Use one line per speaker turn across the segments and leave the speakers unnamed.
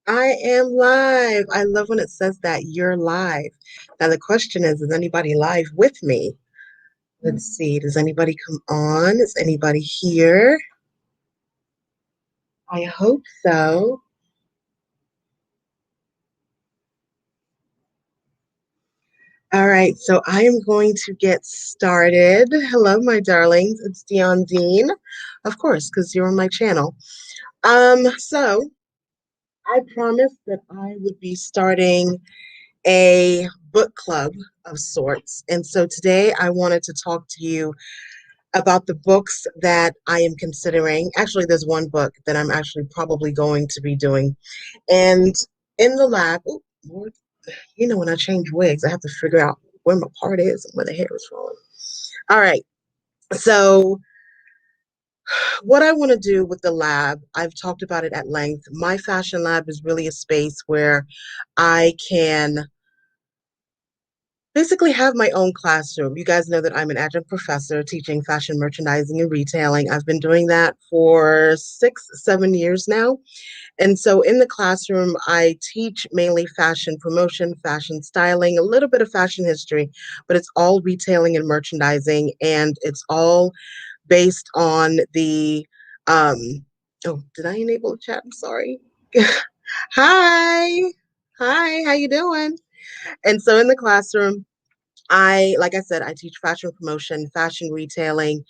I am live. I love when it says that you're live. Now the question is anybody live with me? Let's see. Does anybody come on? Is anybody here? I hope so. All right, so I am going to get started. Hello, my darlings. It's Dion Dean, of course, because you're on my channel. So I promised that I would be starting a book club of sorts. And so today I wanted to talk to you about the books that I am considering. Actually, there's one book that I'm actually probably going to be doing. And in the lab, oh, Lord, when I change wigs, I have to figure out where my part is and where the hair is falling. All right. So, what I want to do with the lab, I've talked about it at length. My fashion lab is really a space where I can basically have my own classroom. You guys know that I'm an adjunct professor teaching fashion merchandising and retailing. I've been doing that for 6, 7 years now. And so in the classroom, I teach mainly fashion promotion, fashion styling, a little bit of fashion history, but it's all retailing and merchandising. And it's all based on the, um, oh, did I enable the chat? I'm sorry. Hi. Hi, how you doing? And so in the classroom, like I said, I teach fashion promotion, fashion retailing,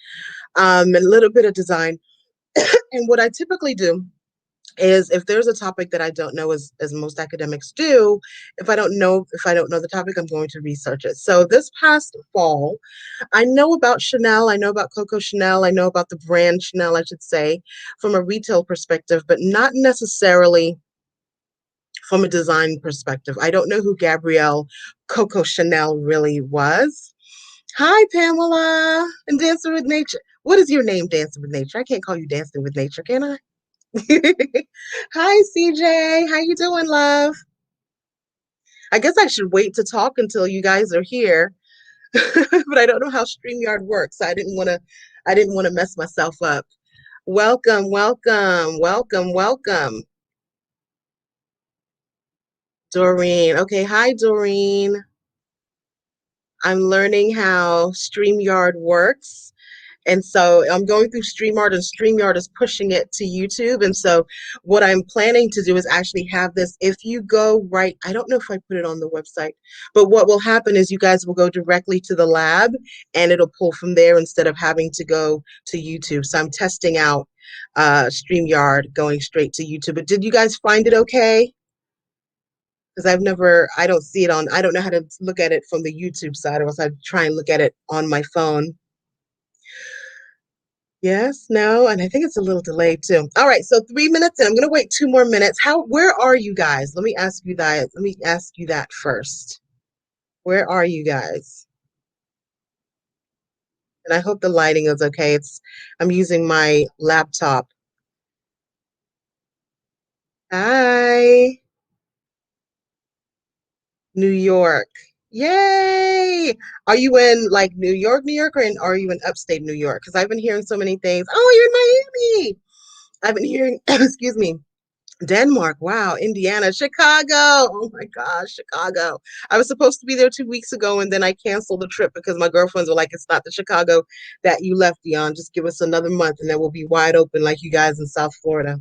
a little bit of design. And what I typically do is if there's a topic that I don't know, as most academics do, if I don't know the topic, I'm going to research it. So this past fall, I know about Chanel, I know about Coco Chanel, I know about the brand Chanel, I should say, from a retail perspective, but not necessarily from a design perspective. I don't know who Gabrielle Coco Chanel really was. Hi, Pamela, and Dancing with Nature. What is your name, Dancing with Nature? I can't call you Dancing with Nature, can I? Hi, CJ. How you doing, love? I guess I should wait to talk until you guys are here, but I don't know how StreamYard works. I didn't want to mess myself up. Welcome, welcome, welcome, welcome, Doreen. Okay, hi, Doreen. I'm learning how StreamYard works. And so I'm going through StreamYard, and StreamYard is pushing it to YouTube. And so what I'm planning to do is actually have this. If you go right, I don't know if I put it on the website, but what will happen is you guys will go directly to the lab and it'll pull from there instead of having to go to YouTube. So I'm testing out StreamYard going straight to YouTube. But did you guys find it okay? Because I don't see it I don't know how to look at it from the YouTube side, or else I'd try and look at it on my phone. Yes, no, and I think it's a little delayed too. All right, so 3 minutes, and I'm gonna wait 2 more minutes. Where are you guys? Let me ask you that. Let me ask you that first. Where are you guys? And I hope the lighting is okay. I'm using my laptop. Hi, New York. Yay! Are you in like New York, or are you in upstate New York? Because I've been hearing so many things. Oh, you're in Miami. I've been hearing, excuse me, Denmark, wow, Indiana, Chicago. Oh my gosh, Chicago. I was supposed to be there 2 weeks ago and then I canceled the trip because my girlfriends were like, it's not the Chicago that you left, Dion. Just give us another month and then we'll be wide open like you guys in South Florida.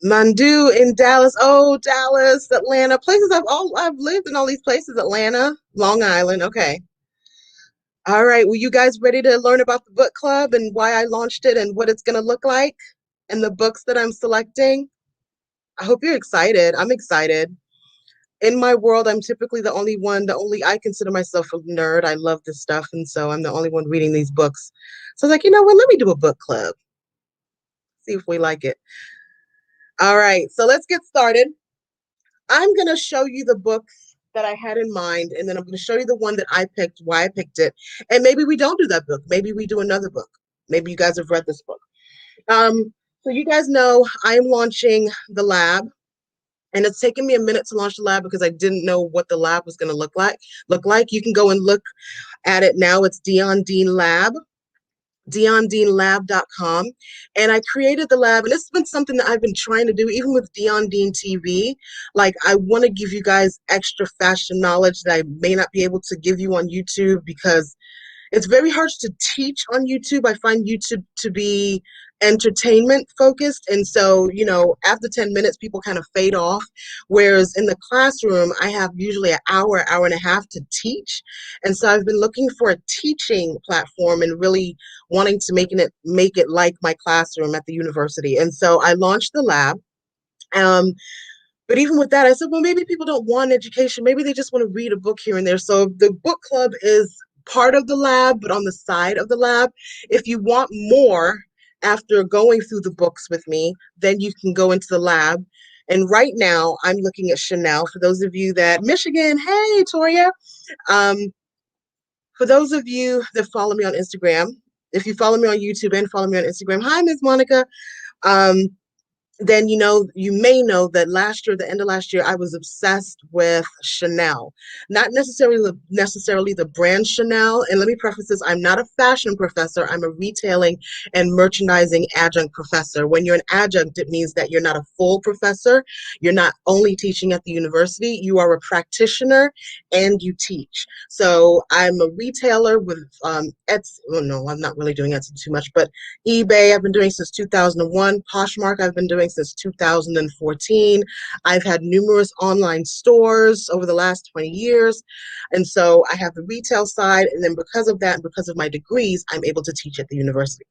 Mandu in Dallas. Oh, Dallas, Atlanta. Places I've lived in all these places. Atlanta, Long Island. Okay. All right. Well, you guys ready to learn about the book club and why I launched it and what it's gonna look like and the books that I'm selecting? I hope you're excited. I'm excited. In my world, I'm typically I consider myself a nerd. I love this stuff. And so I'm the only one reading these books. So I was like, you know what? Let me do a book club, see if we like it. All right. So let's get started. I'm going to show you the books that I had in mind. And then I'm going to show you the one that I picked, why I picked it. And maybe we don't do that book. Maybe we do another book. Maybe you guys have read this book. So you guys know I'm launching the lab. And it's taken me a minute to launch the lab because I didn't know what the lab was going to look like. You can go and look at it now. It's Dion Dean Lab. DionDeanLab.com. And I created the lab, and it's been something that I've been trying to do, even with Dion Dean TV. Like, I want to give you guys extra fashion knowledge that I may not be able to give you on YouTube because it's very hard to teach on YouTube. I find YouTube to be entertainment focused. And so, after 10 minutes, people kind of fade off. Whereas in the classroom, I have usually an hour, hour and a half to teach. And so I've been looking for a teaching platform and really wanting to make it like my classroom at the university. And so I launched the lab. Um, but even with that, I said, well, maybe people don't want education. Maybe they just want to read a book here and there. So the book club is part of the lab, but on the side of the lab. If you want more after going through the books with me, then you can go into the lab. And right now, I'm looking at Chanel. For those of you that, Michigan, hey, Toria. Um, for those of you that follow me on Instagram, if you follow me on YouTube and follow me on Instagram, hi, Ms. Monica. Um, then you may know that last year, the end of last year, I was obsessed with Chanel. Not necessarily the brand Chanel. And let me preface this, I'm not a fashion professor. I'm a retailing and merchandising adjunct professor. When you're an adjunct, it means that you're not a full professor. You're not only teaching at the university, you are a practitioner and you teach. So I'm a retailer with Etsy. Well, no, I'm not really doing Etsy too much, but eBay I've been doing since 2001. Poshmark I've been doing since 2014. I've had numerous online stores over the last 20 years. And so I have the retail side. And then because of that, and because of my degrees, I'm able to teach at the university.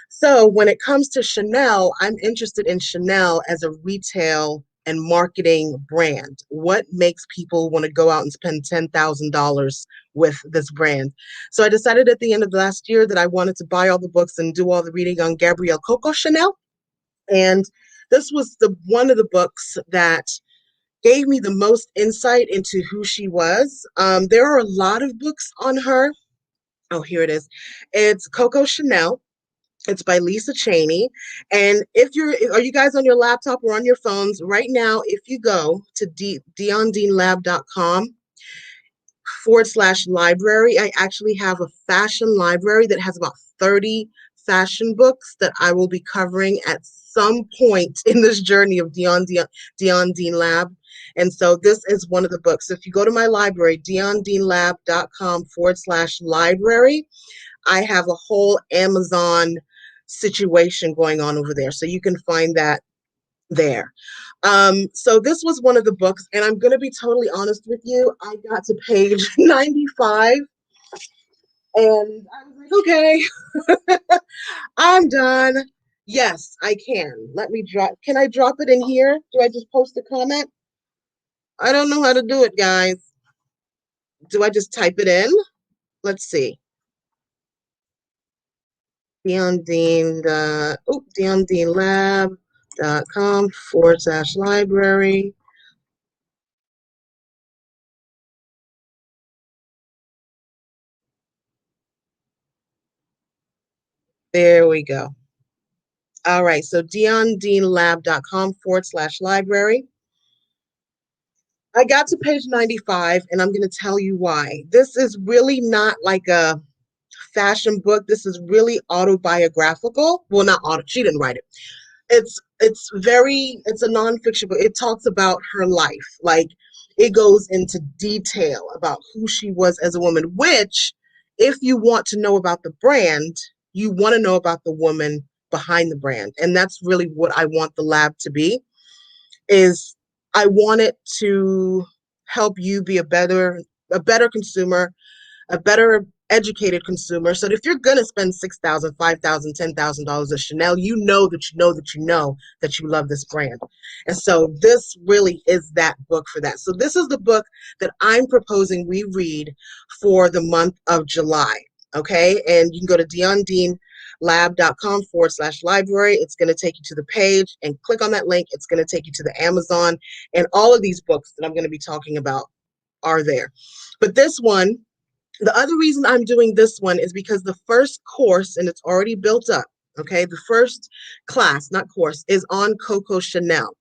So when it comes to Chanel, I'm interested in Chanel as a retail and marketing brand. What makes people want to go out and spend $10,000 with this brand? So I decided at the end of last year that I wanted to buy all the books and do all the reading on Gabrielle Coco Chanel. And this was one of the books that gave me the most insight into who she was. There are a lot of books on her. Oh, here it is. It's Coco Chanel. It's by Lisa Chaney. And are you guys on your laptop or on your phones right now? If you go to diondeanlab.com/library, I actually have a fashion library that has about 30 fashion books that I will be covering at some point in this journey of Dion Dean Lab. And so this is one of the books. So if you go to my library, diondeanlab.com/library, I have a whole Amazon situation going on over there. So you can find that there. So this was one of the books, and I'm going to be totally honest with you. I got to page 95, and I was like, okay, I'm done. Yes, I can. Can I drop it in here? Do I just post a comment? I don't know how to do it, guys. Do I just type it in? Let's see. DionDeanLab.com/library. There we go. All right, so DionDeanLab.com/library. I got to page 95, and I'm going to tell you why. This is really not like a fashion book. This is really autobiographical. Well, not auto, she didn't write it. It's a nonfiction book. It talks about her life. Like, it goes into detail about who she was as a woman, which, if you want to know about the brand, you want to know about the woman behind the brand. And that's really what I want the lab to be, is I want it to help you be a better consumer, a better educated consumer. So that if you're gonna spend $6,000, $5,000, $10,000 at Chanel, you know that you know that you know that you love this brand. And so this really is that book for that. So this is the book that I'm proposing we read for the month of July. Okay, and you can go to diondeanlab.com/library. It's going to take you to the page, and click on that link. It's going to take you to the Amazon, and all of these books that I'm going to be talking about are there. But this one, the other reason I'm doing this one is because the first course, and it's already built up, okay? The first class, not course, is on Coco Chanel.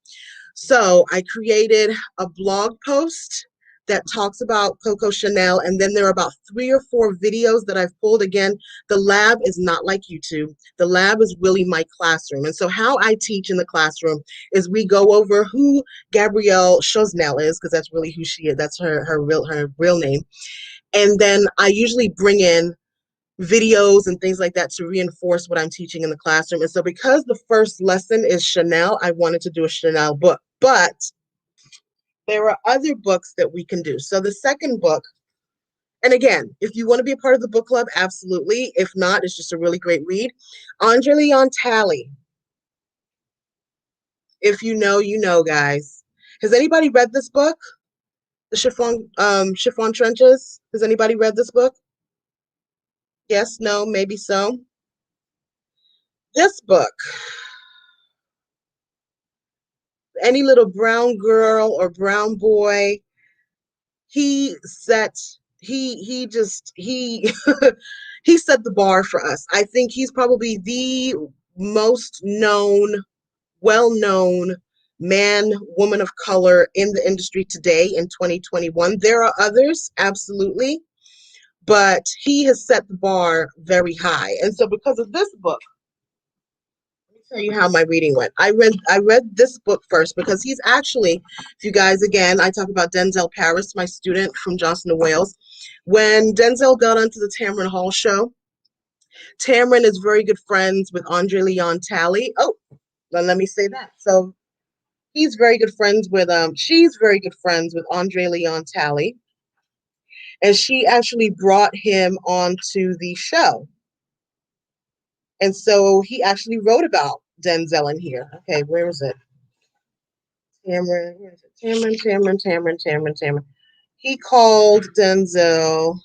So I created a blog post that talks about Coco Chanel. And then there are about 3 or 4 videos that I've pulled. Again, the lab is not like YouTube. The lab is really my classroom. And so how I teach in the classroom is we go over who Gabrielle Chosnel is, because that's really who she is. That's her real name. And then I usually bring in videos and things like that to reinforce what I'm teaching in the classroom. And so because the first lesson is Chanel, I wanted to do a Chanel book. But there are other books that we can do. So the second book, and again, if you want to be a part of the book club, absolutely. If not, it's just a really great read. Andre Leon Talley. If you know, you know, guys. Has anybody read this book? The Chiffon Trenches? Has anybody read this book? Yes, no, maybe so. This book, any little brown girl or brown boy, he set he he set the bar for us. I think he's probably the most known, well-known man, woman of color in the industry today in 2021. There are others, absolutely, but he has set the bar very high. And so because of this book, tell you how my reading went. I read this book first because he's actually, if you guys, again, I talk about Denzel Paris, my student from Johnson and Wales. When Denzel got onto the Tamron Hall show, Tamron is very good friends with Andre Leon Talley. Oh, well, let me say that. So he's very good friends with she's very good friends with Andre Leon Talley, and she actually brought him onto the show. And so he actually wrote about Denzel in here. Okay, where is it? Cameron, where is it? Cameron. He called Denzel.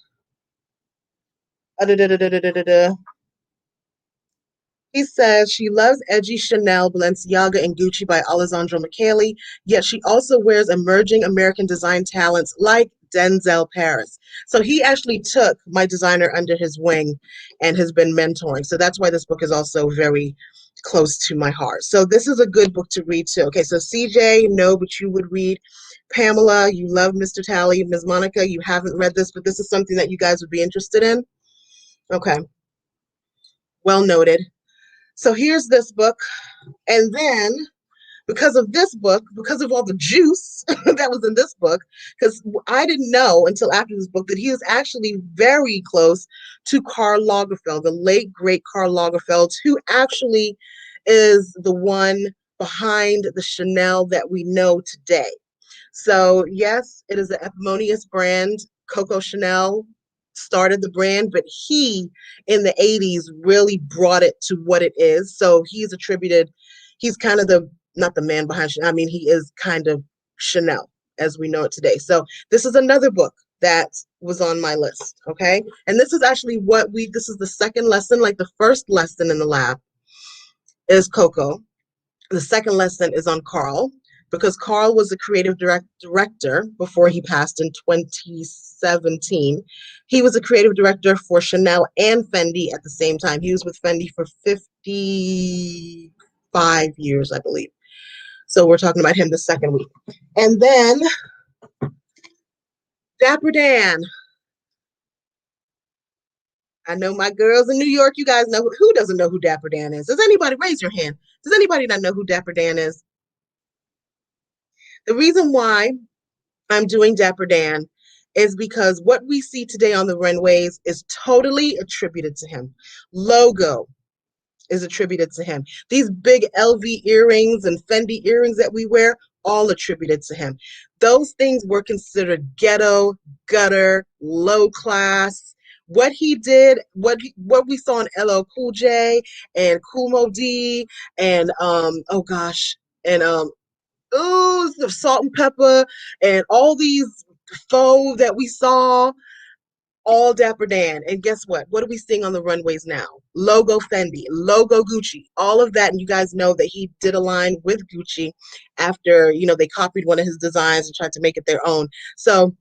He says she loves edgy Chanel, Balenciaga, and Gucci by Alessandro Michele, yet she also wears emerging American design talents like Denzel Paris. So he actually took my designer under his wing and has been mentoring. So that's why this book is also very close to my heart. So this is a good book to read too. Okay, so CJ, no, but you would read. Pamela, you love Mr. Talley. Ms. Monica, you haven't read this, but this is something that you guys would be interested in. Okay, well noted. So here's this book. And then because of this book, because of all the juice that was in this book, because I didn't know until after this book that he was actually very close to Karl Lagerfeld, the late, great Karl Lagerfeld, who actually is the one behind the Chanel that we know today. So yes, it is an eponymous brand. Coco Chanel started the brand, but he in the 80s really brought it to what it is. So he's kind of the, not the man behind Chanel. I mean, he is kind of Chanel as we know it today. So this is another book that was on my list. Okay. And this is actually this is the second lesson. Like the first lesson in the lab is Coco. The second lesson is on Karl, because Karl was a creative director before he passed in 2017. He was a creative director for Chanel and Fendi at the same time. He was with Fendi for 55 years, I believe. So we're talking about him the second week. And then Dapper Dan. I know my girls in New York, you guys know who doesn't know who Dapper Dan is? Does anybody raise your hand? Does anybody not know who Dapper Dan is? The reason why I'm doing Dapper Dan is because what we see today on the runways is totally attributed to him. Logo is attributed to him. These big LV earrings and Fendi earrings that we wear, all attributed to him. Those things were considered ghetto, gutter, low class. What he did, what we saw in LL Cool J and Kool Moe Dee and oh gosh, and the Salt and Pepper and all these faux that we saw, all Dapper Dan. And guess what? What are we seeing on the runways now? Logo Fendi, logo Gucci, all of that. And you guys know that he did a line with Gucci after, they copied one of his designs and tried to make it their own. So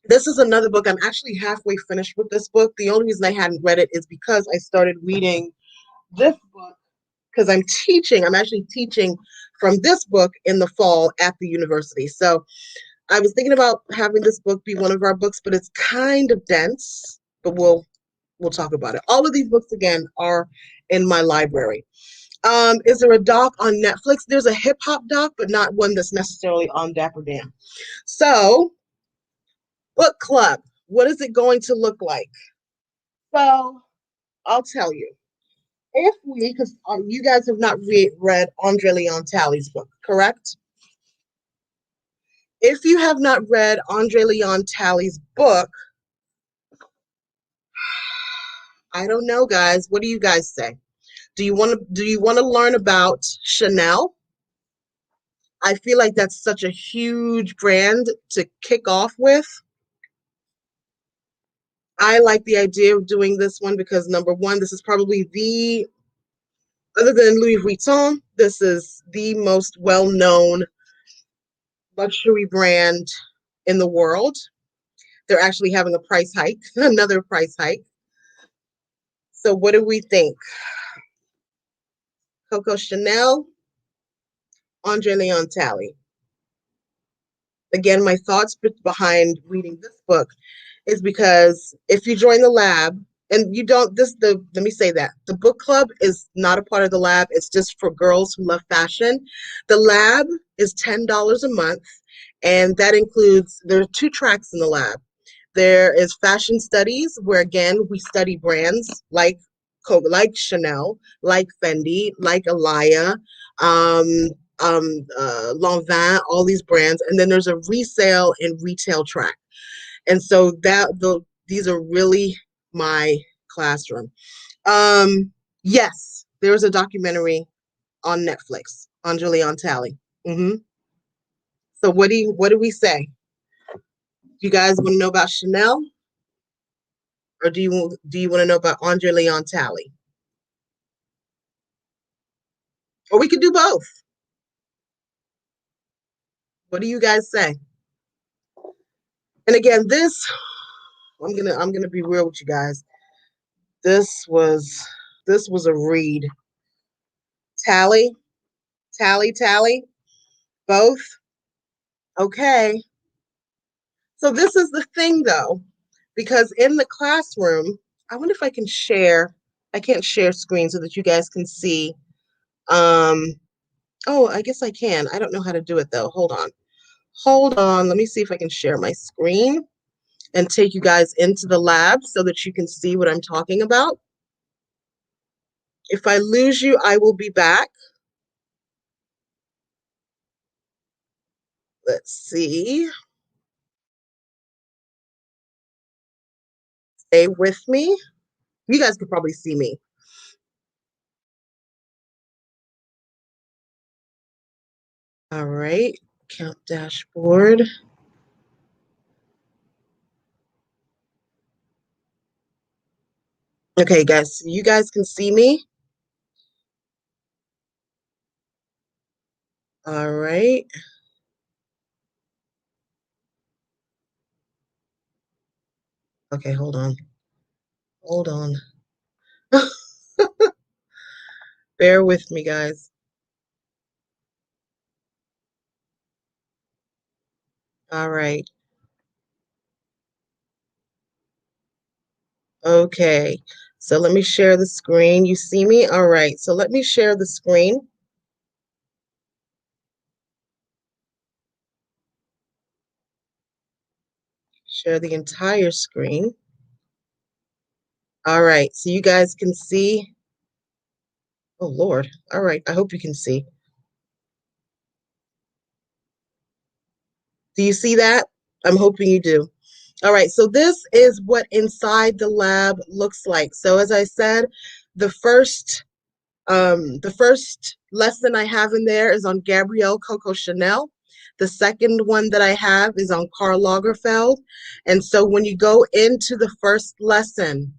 this is another book. I'm actually halfway finished with this book. The only reason I hadn't read it is because I started reading this book because I'm actually teaching from this book in the fall at the university. So I was thinking about having this book be one of our books, but it's kind of dense, but we'll talk about it. All of these books again are in my library. Is there a doc on Netflix? There's a hip hop doc, but not one that's necessarily on Dapper Dan. So, book club, what is it going to look like? So, I'll tell you. If we, because you guys have not read Andre Leon Talley's book, correct? If you have not read Andre Leon Talley's book, I don't know, guys. What do you guys say? Do you want to learn about Chanel? I feel like that's such a huge brand to kick off with. I like the idea of doing this one because number one, this is probably the, other than Louis Vuitton, this is the most well-known luxury brand in the world. They're actually having a price hike, another price hike. So what do we think? Coco Chanel, Andre Leon Talley. Again, my thoughts behind reading this book is because if you join the lab, and you don't, let me say that the book club is not a part of the lab. It's just for girls who love fashion. The lab is $10 a month, and that includes, there are 2 tracks in the lab. There is fashion studies, where again we study brands like Coco, like Chanel, like Fendi, like Alaya, Lanvin, all these brands, and then there's a resale and retail track. And so these are really my classroom. Yes, there was a documentary on Netflix on Julian Talley. So what do we say? You guys want to know about Chanel, or do you want to know about Andre Leon Talley? Or we could do both. What do you guys say? And again, I'm gonna be real with you guys. This was a read. Tally, tally, both. Okay. So this is the thing though, because in the classroom, I wonder if I can share. I can't share screen so that you guys can see. Oh, I guess I can. I don't know how to do it though. Hold on. Hold on. Let me see if I can share my screen and take you guys into the lab so that you can see what I'm talking about. If I lose you, I will be back. Let's see. Stay with me. You guys could probably see me. All right. Count dashboard. Okay, guys, you guys can see me. All right. Okay, hold on. Hold on. Bear with me, guys. All right. Okay. So let me share the screen. You see me? All right. So let me share the screen. Share the entire screen. All right. So you guys can see. Oh, Lord. All right. I hope you can see. Do you see that? I'm hoping you do. All right, so this is what inside the lab looks like. So as I said, the first lesson I have in there is on Gabrielle Coco Chanel. The second one that I have is on Karl Lagerfeld. And so when you go into the first lesson,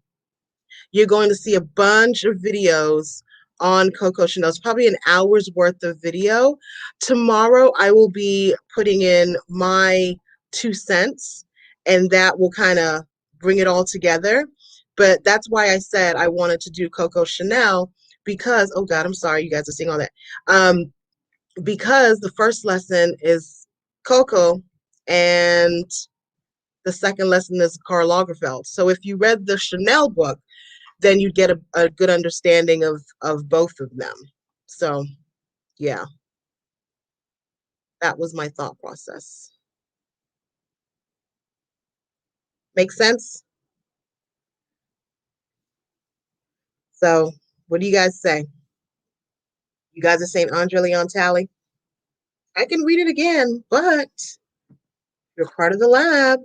you're going to see a bunch of videos on Coco Chanel. It's probably an hour's worth of video. Tomorrow, I will be putting in my 2 cents, and that will kind of bring it all together. But that's why I said I wanted to do Coco Chanel because, oh God, I'm sorry, you guys are seeing all that. Because the first lesson is Coco, and the second lesson is Karl Lagerfeld. So if you read the Chanel book, then you'd get a good understanding of both of them. So yeah, that was my thought process. Make sense? So what do you guys say? You guys are saying Andre Leon Talley? I can read it again, but you're part of the lab.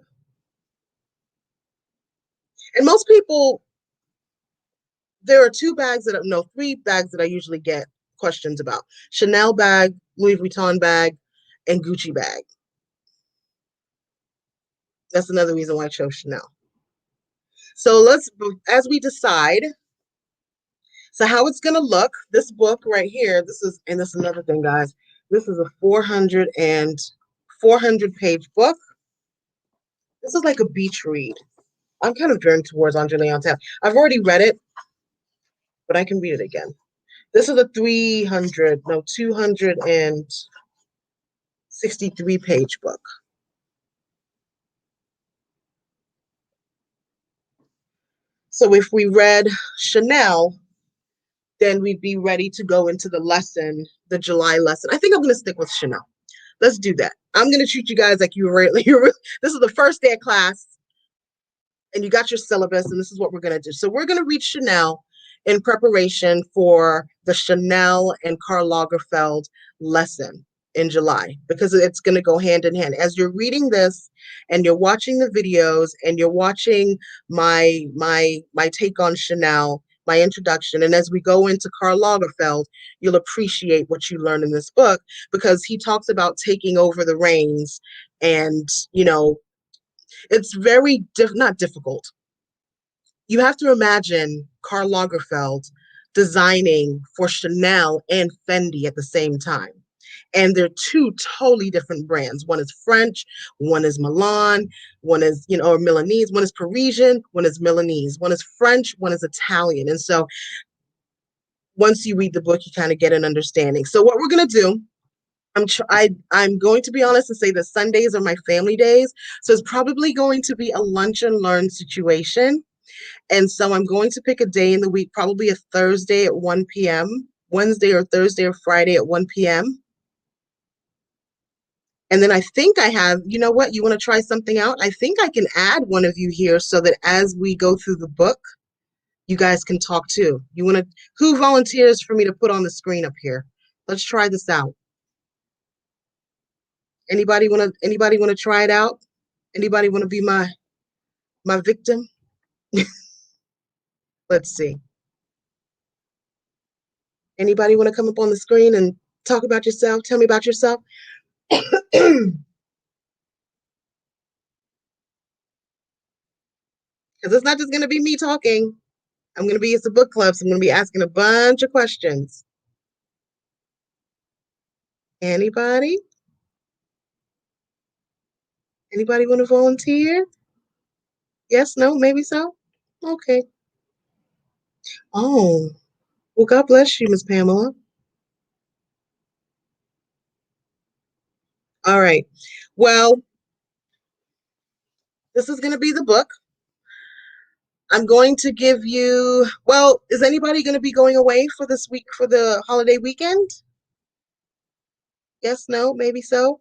And most people, there are two bags that no, three bags that I usually get questions about: Chanel bag, Louis Vuitton bag, and Gucci bag. That's another reason why I chose Chanel. So let's, as we decide, so how it's gonna look, this book right here, this is, and this is another thing, guys. This is a 400 page book. This is like a beach read. I'm kind of drawn towards Andre Leon Talley. I've already read it, but I can read it again. This is a 263 page book. So if we read Chanel, then we'd be ready to go into the lesson, the July lesson. I think I'm going to stick with Chanel. Let's do that. I'm going to treat you guys like this is the first day of class and you got your syllabus, and this is what we're going to do. So we're going to read Chanel in preparation for the Chanel and Karl Lagerfeld lesson in July, because it's going to go hand in hand. As you're reading this and you're watching the videos and you're watching my take on Chanel, my introduction, and as we go into Karl Lagerfeld, you'll appreciate what you learn in this book, because he talks about taking over the reins, and it's very not difficult. You have to imagine Karl Lagerfeld designing for Chanel and Fendi at the same time. And they're two totally different brands. One is French, one is Milan, one is, or Milanese, one is Parisian, one is Milanese, one is French, one is Italian. And so once you read the book, you kind of get an understanding. So what we're going to do, I'm going to be honest and say that Sundays are my family days. So it's probably going to be a lunch and learn situation. And so I'm going to pick a day in the week, probably a Thursday at 1 p.m., Wednesday or Thursday or Friday at 1 p.m. And then I think I have, you know what, you want to try something out? I think I can add one of you here so that as we go through the book, you guys can talk too. Who volunteers for me to put on the screen up here? Let's try this out. Anybody want to try it out? Anybody want to be my victim? Let's see. Anybody want to come up on the screen and talk about yourself? Tell me about yourself. Because it's not just going to be me talking. It's a book club, so I'm going to be asking a bunch of questions. Anybody? Anybody want to volunteer? Yes, no, maybe so? Okay. Oh, well, God bless you, Miss Pamela. All right. Well, this is going to be the book. I'm going to give you, well, is anybody going to be going away for this week, for the holiday weekend? Yes, no, maybe so?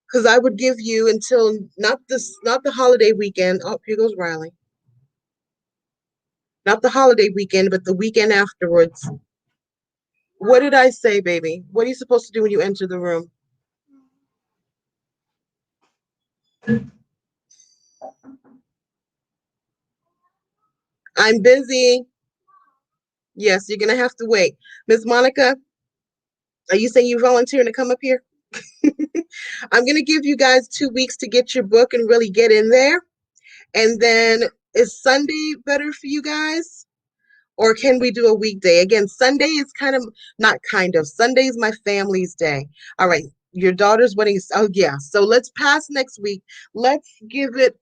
Because I would give you until not the holiday weekend. Oh, here goes Riley. Not the holiday weekend, but the weekend afterwards. What did I say, baby? What are you supposed to do when you enter the room? I'm busy. Yes, you're gonna have to wait. Miss Monica, are you saying you're volunteering to come up here? I'm gonna give you guys 2 weeks to get your book and really get in there. And then is Sunday better for you guys? Or can we do a weekday? Again, Sunday is not kind of. Sunday is my family's day. All right, your daughter's wedding is, oh yeah. So let's pass next week. Let's give it,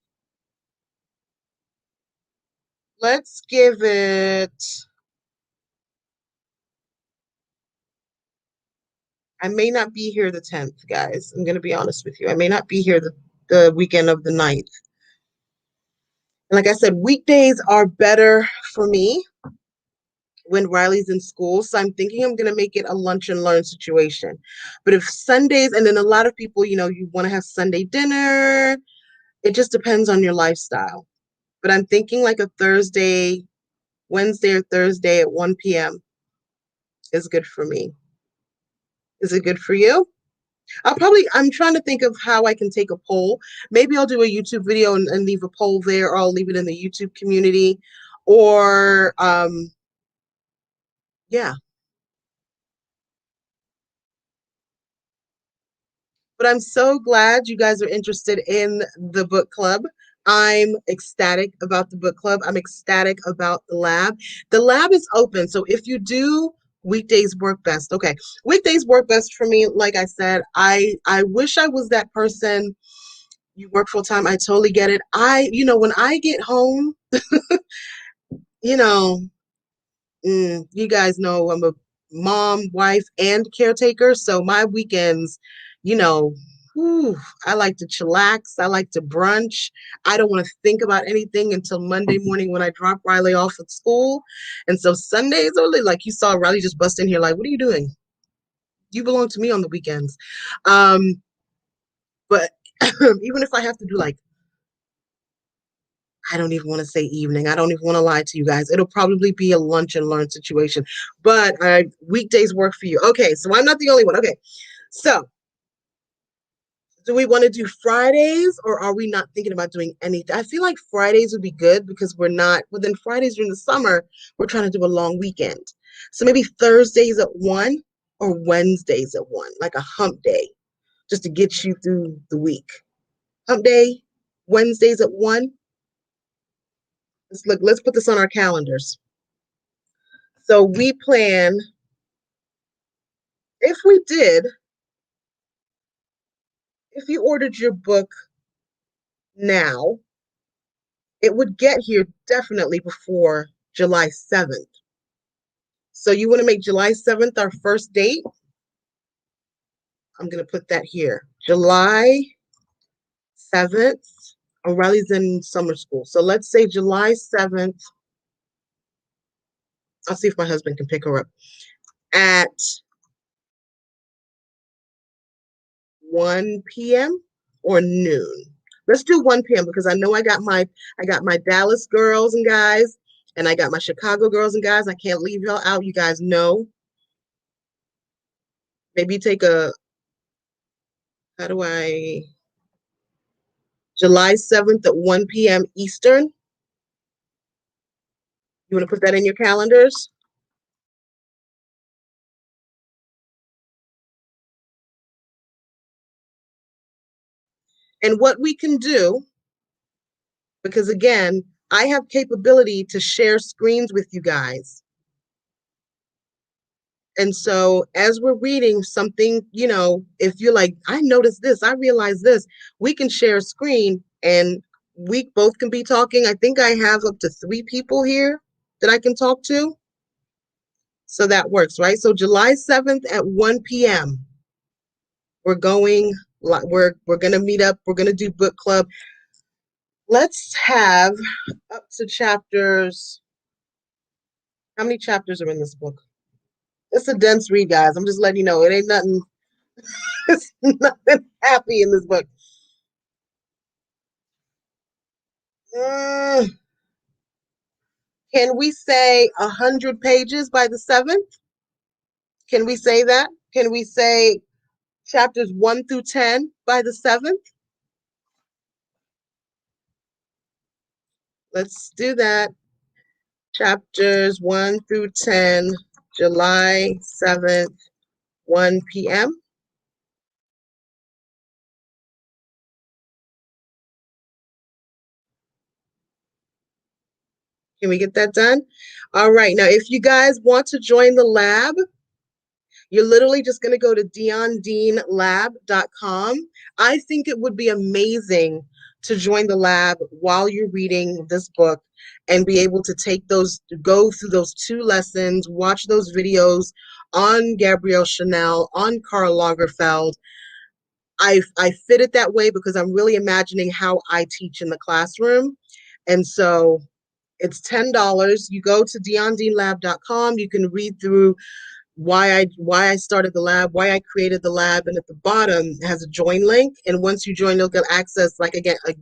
let's give it I may not be here the 10th, guys. I'm going to be honest with you. I may not be here the weekend of the 9th. And like I said, weekdays are better for me when Riley's in school. So I'm thinking I'm going to make it a lunch and learn situation. But if Sundays, and then a lot of people, you want to have Sunday dinner, it just depends on your lifestyle. But I'm thinking like a Wednesday or Thursday at 1 p.m. is good for me. Is it good for you? I'm trying to think of how I can take a poll. Maybe I'll do a YouTube video and leave a poll there, or I'll leave it in the YouTube community. Or, yeah. But I'm so glad you guys are interested in the book club. I'm ecstatic about the book club. I'm ecstatic about the lab. The lab is open. So if you do, weekdays work best. Okay. Weekdays work best for me. Like I said, I wish I was that person. You work full time. I totally get it. When I get home, you know, you guys know I'm a mom, wife, and caretaker. So my weekends, you know, whew, I like to chillax. I like to brunch. I don't want to think about anything until Monday morning when I drop Riley off at school. And so Sundays early, like you saw Riley just bust in here, like, what are you doing? You belong to me on the weekends. But even if I have to do like, I don't even want to say evening. I don't even want to lie to you guys. It'll probably be a lunch and learn situation. But weekdays work for you. Okay, so I'm not the only one. Okay, so do we want to do Fridays, or are we not thinking about doing anything? I feel like Fridays would be good because we're not, well, then Fridays during the summer, we're trying to do a long weekend. So maybe Thursdays at 1 or Wednesdays at 1, like a hump day, just to get you through the week. Hump day, Wednesdays at 1. Let's put this on our calendars. So we plan, if we did, if you ordered your book now, it would get here definitely before July 7th. So you want to make July 7th our first date? I'm going to put that here. July 7th. O'Reilly's in summer school. So let's say July 7th. I'll see if my husband can pick her up at 1 p.m. or noon. Let's do 1 p.m. because I know I got my Dallas girls and guys, and I got my Chicago girls and guys. I can't leave y'all out. You guys know. Maybe take how do I, July 7th at 1 p.m. Eastern. You want to put that in your calendars? And what we can do, because again, I have capability to share screens with you guys. And so as we're reading something, if you're like, I noticed this, I realized this, we can share a screen and we both can be talking. I think I have up to 3 people here that I can talk to. So that works, right? So July 7th at 1 p.m. We're going, we're gonna meet up, we're gonna do book club. Let's have up to chapters. How many chapters are in this book? It's a dense read, guys. I'm just letting you know. It ain't nothing, it's nothing happy in this book. Mm, can we say 100 pages by the 7th? Can we say that? Can we say chapters 1 through 10 by the 7th? Let's do that. Chapters 1 through 10, July 7th, 1 p.m. Can we get that done? All right. Now, if you guys want to join the lab, you're literally just going to go to diondeanlab.com. I think it would be amazing to join the lab while you're reading this book. and be able to go through those 2 lessons, watch those videos on Gabrielle Chanel, on Karl Lagerfeld. I fit it that way because I'm really imagining how I teach in the classroom. And so it's $10. You go to diondeanlab.com. You can read through why I started the lab, why I created the lab, and at the bottom it has a join link. And once you join, you'll get access. Like again, I'm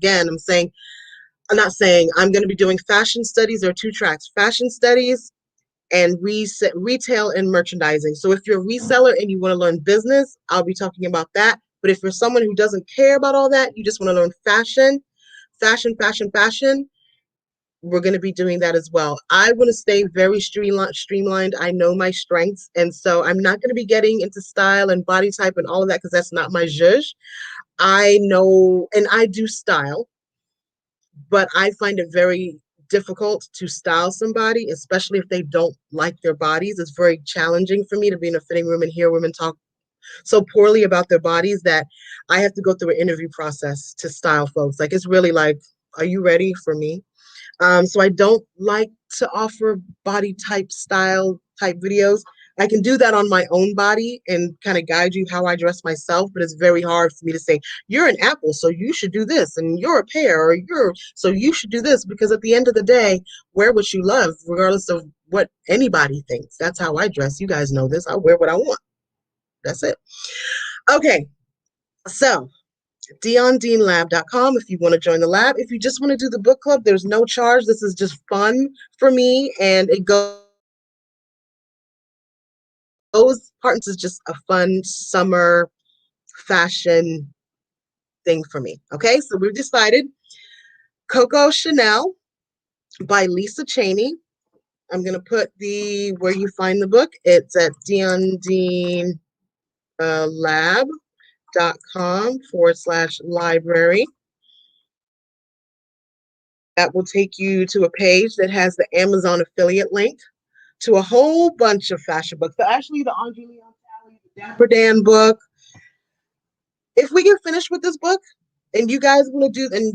not saying I'm going to be doing fashion studies. There are 2 tracks: fashion studies and retail and merchandising. So if you're a reseller and you want to learn business, I'll be talking about that. But if you're someone who doesn't care about all that, you just want to learn fashion, we're going to be doing that as well. I want to stay very streamlined. I know my strengths. And so I'm not going to be getting into style and body type and all of that because that's not my zhuzh. I know, and I do style, but I find it very difficult to style somebody, especially if they don't like their bodies. It's very challenging for me to be in a fitting room and hear women talk so poorly about their bodies that I have to go through an interview process to style folks. Like, it's really like, are you ready for me? So I don't like to offer body type style type videos. I can do that on my own body and kind of guide you how I dress myself, but it's very hard for me to say, you're an apple, so you should do this, and you're a pear, or so you should do this, because at the end of the day, wear what you love, regardless of what anybody thinks. That's how I dress. You guys know this. I wear what I want. That's it. Okay, so diondeanlab.com if you want to join the lab. If you just want to do the book club, there's no charge. This is just fun for me, and it goes partners is just a fun summer fashion thing for me. Okay, so we've decided Coco Chanel by Lisa Chaney. I'm gonna put the where you find the book. It's at diondeanlab.com/library. That will take you to a page that has the Amazon affiliate link to a whole bunch of fashion books. So actually, the Andre Leon Talley, the Dapper Dan book. If we get finished with this book, and you guys want to do, and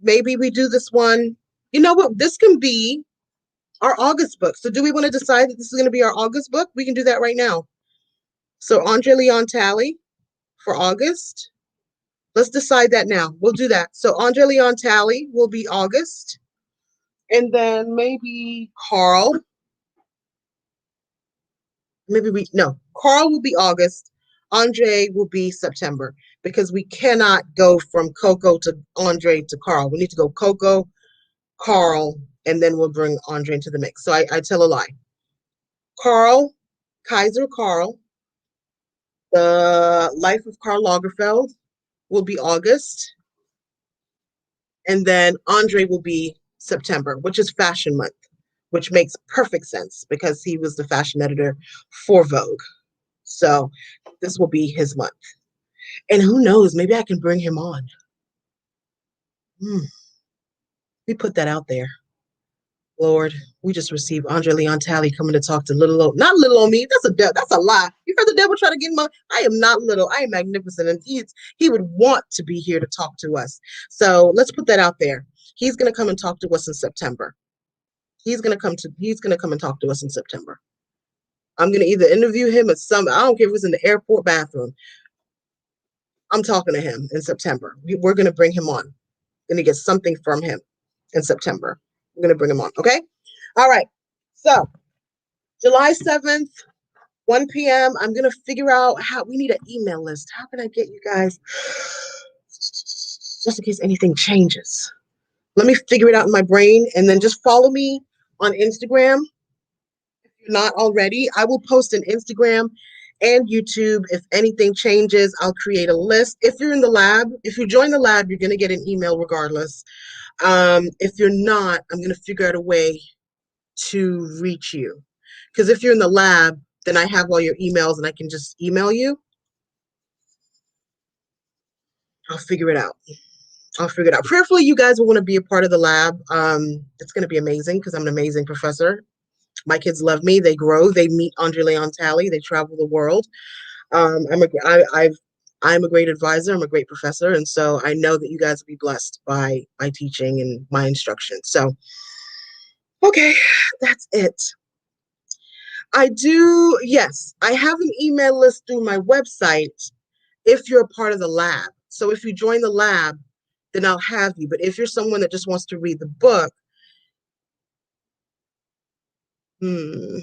maybe we do this one. You know what? This can be our August book. So do we want to decide that this is going to be our August book? We can do that right now. So Andre Leon Talley for August. Let's decide that now. We'll do that. So Andre Leon Talley will be August. And then maybe Karl. Karl will be August. Andre will be September, because we cannot go from Coco to Andre to Karl. We need to go Coco, Karl, and then we'll bring Andre into the mix. So I tell a lie. Kaiser Karl, the Life of Karl Lagerfeld will be August. And then Andre will be September, which is Fashion Month, which makes perfect sense because he was the fashion editor for Vogue. So this will be his month. And who knows, maybe I can bring him on. We put that out there. Lord, we just received Andre Leon Talley coming to talk to not little old me. That's a lie. You heard the devil try to get my. I am not little. I am magnificent, and he would want to be here to talk to us. So let's put that out there. He's gonna come and talk to us in September. He's gonna come and talk to us in September. I'm gonna either interview him at I don't care if it's in the airport bathroom. I'm talking to him in September. We're gonna bring him on. Gonna get something from him in September. I'm gonna bring him on. Okay. All right. So July 7th, 1 p.m. I'm gonna figure out how we need an email list. How can I get you guys, just in case anything changes? Let me figure it out in my brain, and then just follow me on Instagram. If you're not already, I will post an Instagram and YouTube. If anything changes, I'll create a list. If you're in the lab, if you join the lab, you're gonna get an email regardless. If you're not, I'm gonna figure out a way to reach you. Because if you're in the lab, then I have all your emails and I can just email you. I'll figure it out. Prayerfully, you guys will want to be a part of the lab. It's going to be amazing because I'm an amazing professor. My kids love me. They grow. They meet Andre Leon Talley. They travel the world. I'm a great advisor. I'm a great professor. And so I know that you guys will be blessed by my teaching and my instruction. So Okay, that's it. I do, yes, I have an email list through my website if you're a part of the lab. So if you join the lab, then I'll have you. But if you're someone that just wants to read the book, hmm,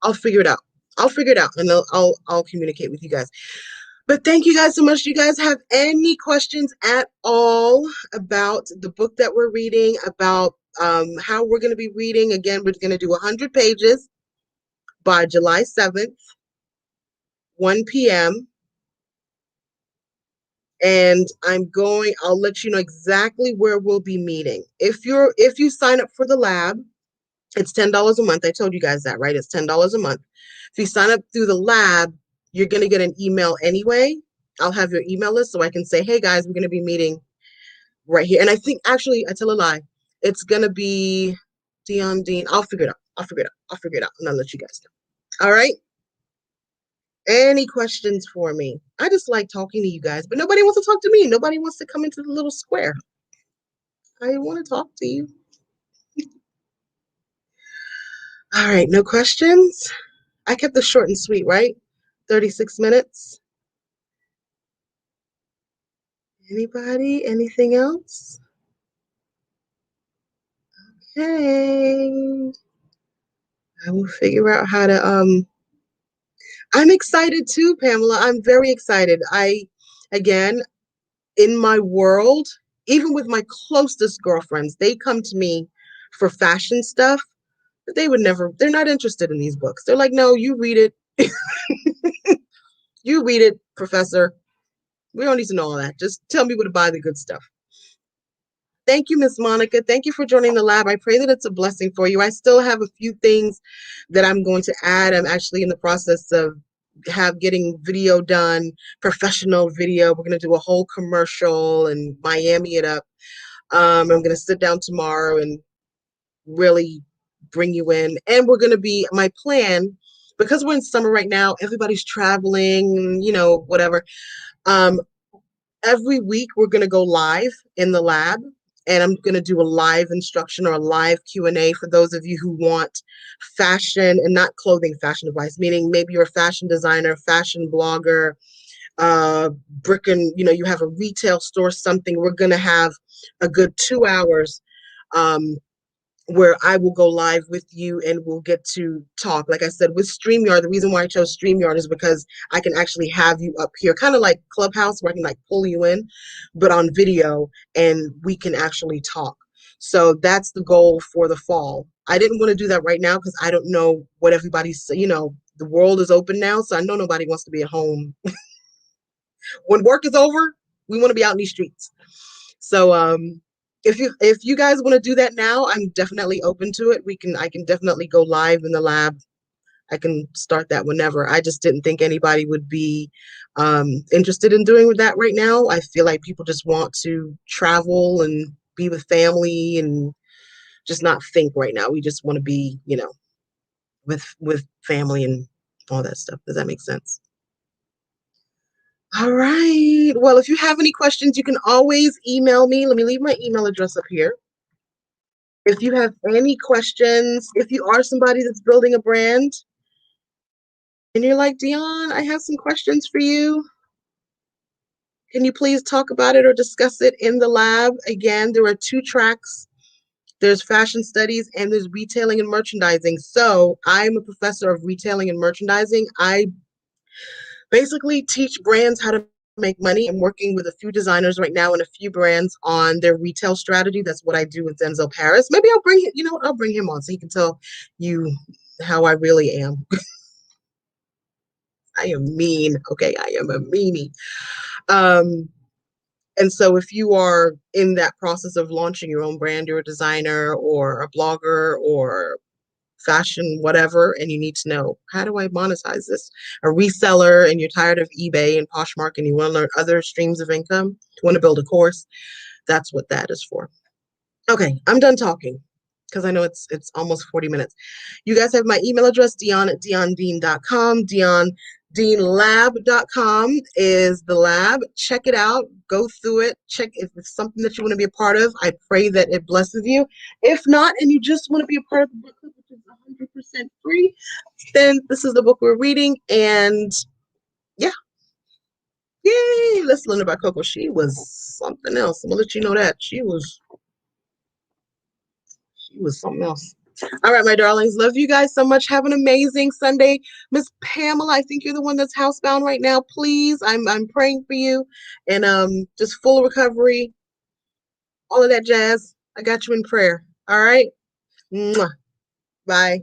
I'll figure it out. I'll figure it out and I'll communicate with you guys. But thank you guys so much. Do you guys have any questions at all about the book that we're reading, about how we're going to be reading? Again, we're going to do 100 pages by July 7th, 1 p.m. And I'll let you know exactly where we'll be meeting. If you sign up for the lab, it's $10 a month. I told you guys that, right? It's $10 a month. If you sign up through the lab, you're going to get an email anyway. I'll have your email list so I can say, hey guys, we're going to be meeting right here. And I think actually, I tell a lie. It's going to be Dion Dean. I'll figure it out. I'll figure it out. And I'll let you guys know. All right. Any questions for me? I just like talking to you guys, but nobody wants to talk to me. Nobody wants to come into the little square. I want to talk to you. All right, no questions? I kept this short and sweet, right? 36 minutes. Anybody? Anything else? Okay. I will figure out how to I'm excited too, Pamela. I'm very excited. Again, in my world, even with my closest girlfriends, they come to me for fashion stuff, but they're not interested in these books. They're like, no, you read it. You read it, professor. We don't need to know all that. Just tell me where to buy the good stuff. Thank you, Miss Monica. Thank you for joining the lab. I pray that it's a blessing for you. I still have a few things that I'm going to add. I'm actually in the process of getting video done, professional video. We're going to do a whole commercial and Miami it up. I'm going to sit down tomorrow and really bring you in. And we're going to be, my plan, because we're in summer right now, everybody's traveling, whatever. Um, every week we're going to go live in the lab, and I'm going to do a live instruction or a live Q&A for those of you who want fashion and not clothing fashion advice, meaning maybe you're a fashion designer, fashion blogger, brick and, you have a retail store, something. We're going to have a good 2 hours where I will go live with you and we'll get to talk. Like I said, with StreamYard, the reason why I chose StreamYard is because I can actually have you up here, kind of like Clubhouse, where I can like pull you in, but on video, and we can actually talk. So that's the goal for the fall. I didn't want to do that right now because I don't know what everybody's, the world is open now. So I know nobody wants to be at home. When work is over, we want to be out in these streets. So if you guys want to do that now, I'm definitely open to it. I can definitely go live in the lab. I can start that whenever. I just didn't think anybody would be interested in doing that right now. I feel like people just want to travel and be with family and just not think right now. We just want to be, with family and all that stuff. Does that make sense? All right. Well, if you have any questions, you can always email me. Let me leave my email address up here. If you have any questions, if you are somebody that's building a brand and you're like, Dion, I have some questions for you. Can you please talk about it or discuss it in the lab? Again, there are 2 tracks. There's fashion studies and there's retailing and merchandising. So I'm a professor of retailing and merchandising. I basically teach brands how to make money. I'm working with a few designers right now and a few brands on their retail strategy. That's what I do with Denzel Paris. Maybe I'll bring him, I'll bring him on so he can tell you how I really am. I am mean. Okay, I am a meanie. And so if you are in that process of launching your own brand, you're a designer or a blogger or fashion, whatever, and you need to know, how do I monetize this? A reseller, and you're tired of eBay and Poshmark and you want to learn other streams of income, you want to build a course, that's what that is for. Okay, I'm done talking because I know it's almost 40 minutes. You guys have my email address, Dion@diondean.com. Dion, deanlab.com is the lab. Check it out. Go through it. Check if it's something that you want to be a part of. I pray that it blesses you. If not, and you just want to be a part of the book club, which is 100% free, then this is the book we're reading. And yeah, yay! Let's learn about Coco. She was something else. I'm gonna let you know that she was something else. All right, my darlings. Love you guys so much. Have an amazing Sunday. Miss Pamela, I think you're the one that's housebound right now. Please, I'm praying for you. And just full recovery, all of that jazz. I got you in prayer. All right. Mwah. Bye.